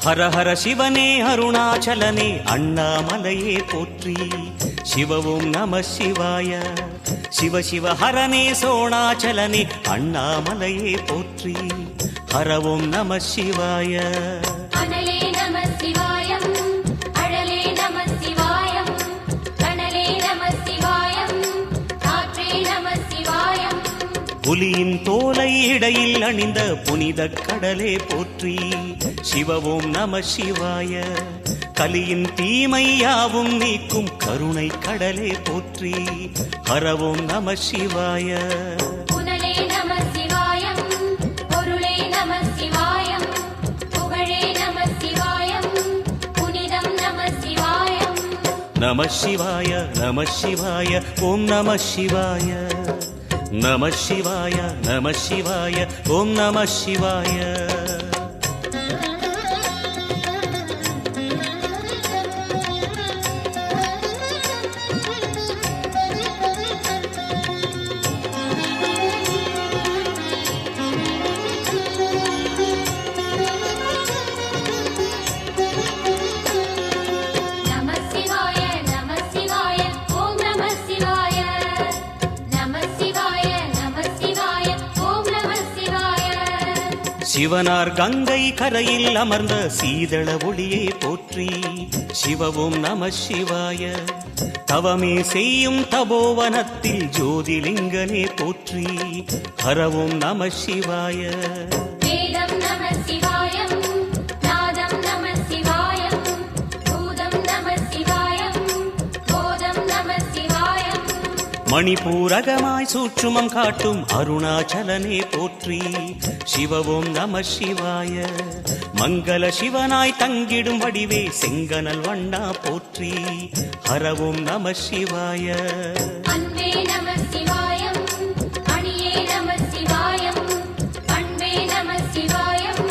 ஹர ஹர சிவனே அருணாச்சலனே அண்ணாமலையே போற்றி. சிவவும் நம சிவாய. சிவ சிவ ஹரனே சோணாச்சலனே அண்ணாமலையே போற்றி. ஹரவும் நம சிவாய. அனலே நம சிவாயம், அழலே நம சிவாயம், கனலே நம சிவாயம், காற்றே நம சிவாயம். புலியின் தோலை இடையில் அணிந்த புனித கடலே போற்றி. சிவவும் நம சிவாய. கலியின் தீமையாவும் நீக்கும் கருணை கடலே போற்றி. ஹரவும் நம சிவாய. புனலே நம சிவாயம், பொருளே நம சிவாயம், புகழே நம சிவாயம், புனிதம் நம சிவாயம். நம சிவாய நம சிவாய ஓம் நம சிவாய. நம சிவாய நம சிவாய ஓம் நம சிவாய. சிவனார் கங்கை கரையில் அமர்ந்த சீதள ஒளியே போற்றி. சிவவும் நம சிவாய. தவமே செய்யும் தபோவனத்தில் ஜோதிலிங்கனே போற்றி. ஹரவும் நம சிவாய. வேதம் நம சிவாயம், நாதம் நம சிவாயம், பூதம் நம சிவாயம், போதம் நம சிவாயம். மணிபூரகமாய் சூட்சுமம் காட்டும் அருணாச்சலனே போற்றி. சிவவும் நம சிவாய. மங்கள சிவனாய் தங்கிடும் வடிவே செங்கனல் வண்ணா போற்றி. ஹரவும் நம சிவாய. அன்பே நம சிவாயம், அணியே நம சிவாயம், பண்பே நம சிவாயம்,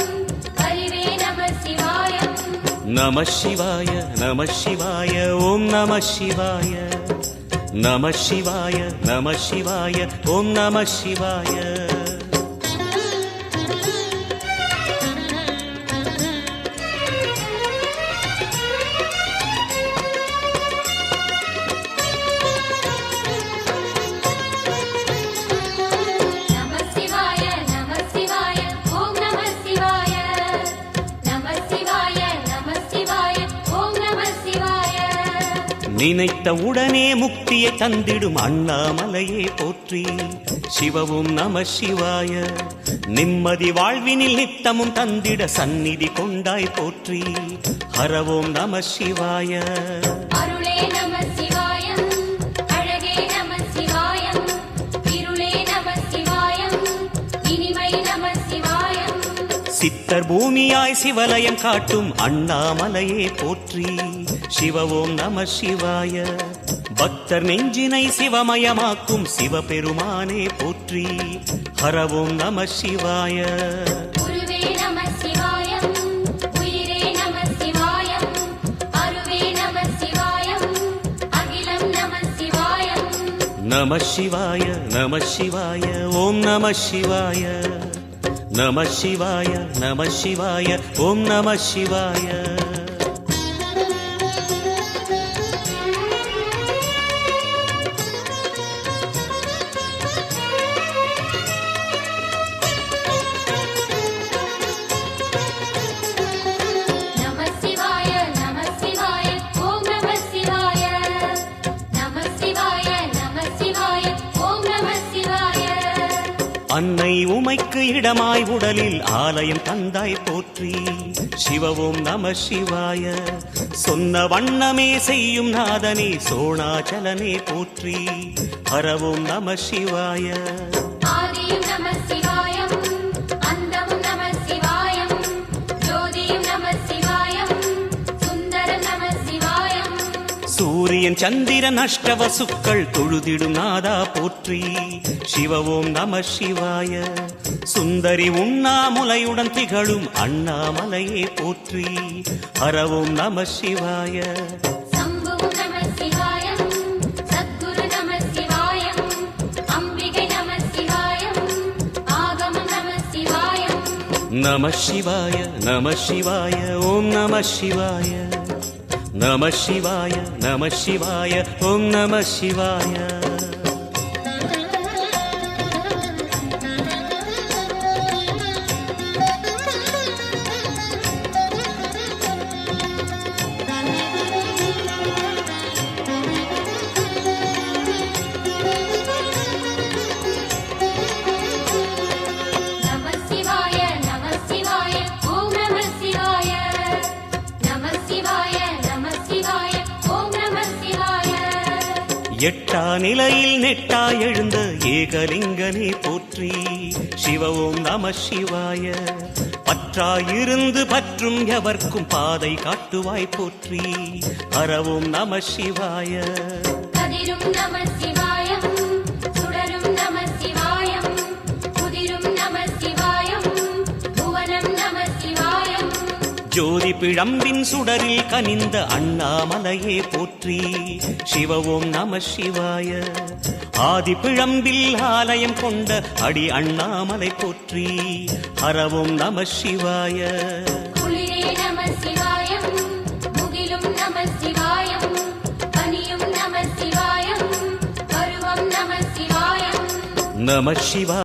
அறிவே நம சிவாயம். நம சிவாய நம சிவாய ஓம் நம சிவாய. நம சிவாய நம சிவாய ஓம் நம சிவாய. நினைத்த உடனே முக்தியை தந்திடும் அண்ணாமலையே போற்றி. சிவவும் நம சிவாய. நிம்மதி வாழ்வினில் நித்தமும் தந்திட சந்நிதி கொண்டாய் போற்றி. ஹரவோம் நம சிவாய. அருளே நம சிவாயம், அழகே நம சிவாயம், இருளே நம சிவாயம், இனிமை நம சிவாயம். சித்தர் பூமியாய் சிவலயம் காட்டும் அண்ணாமலையே போற்றி. சிவவோம் நம சிவாய. பக்தர் நெஞ்சினை சிவமயமாக்கும் சிவபெருமானே போற்றி. ஹரவோம் நம சிவாய. குருவே நம சிவாயம், உயிரே நம சிவாயம், அருவே நம சிவாயம், அகிலம் நம சிவாயம். நம சிவாய நம சிவாய ஓம் நம சிவாய. நம சிவாய நம சிவாய ஓம் நம சிவாய. அன்னை உமைக்கு இடமாய் உடலில் ஆலயம் தந்தாய் போற்றி. சிவவோம் நம சிவாய. சொன்ன வண்ணமே செய்யும் நாதனே சோணாச்சலனே போற்றி. ஹரவோம் நம சிவாய. ஆதியும் நம சிவாயம், அந்தமும் நம சிவாயம், ஜோதியும் நம சிவாயம், சுந்தரம் நம சிவாயம். சூரியன் சந்திரன் அஷ்டவசுக்கள் தொழுதிடும் நாதா போற்றி. சிவவோம் நம சிவாய. சுந்தரி உண்ணாமுலையுடன் திகழும் அண்ணாமலையே போற்றி. ஹரவோம் நம சிவாய. சம்புவும் நம சிவாயம், சத்குரு நம சிவாயம், அம்பிகை நம சிவாயம், ஆகமம் நம சிவாயம். நம சிவாய நம சிவாய ஓம் நம சிவாய நம சிவாய நம சிவாய ஓம் நம சிவாய நம சிவாய நம சிவாய ஓம் நம சிவாய நம சிவாய நம சிவாய ஓம் நம சிவாய எட்டா நிலையில் நெட்டா எழுந்த ஏகலிங்கனே போற்றி சிவ ஓம் நம சிவாய பற்றாயிருந்து பற்றும் எவர்க்கும் பாதை காட்டுவாய் போற்றி ஹரவோம் நம சிவாய கதிரும் நம சிவாயம் சுடரும் நம சிவாயம் குதிரும் நம சிவாயம் புவனம் நம சிவாயம் ஜோதி பிழம்பின் சுடரில் கனிந்த அண்ணாமலையே போற்றி சிவ ஓம் நம சிவாய ஆதி பிழம்பில் ஆலயம் கொண்ட அடி அண்ணாமலை போற்றி ஹரவோம் நம சிவாய குளிரே நம சிவாயம் முகிலும் நம சிவாயம் பனியும் நம சிவாயம் பருவம் நம சிவாயம் நம சிவாய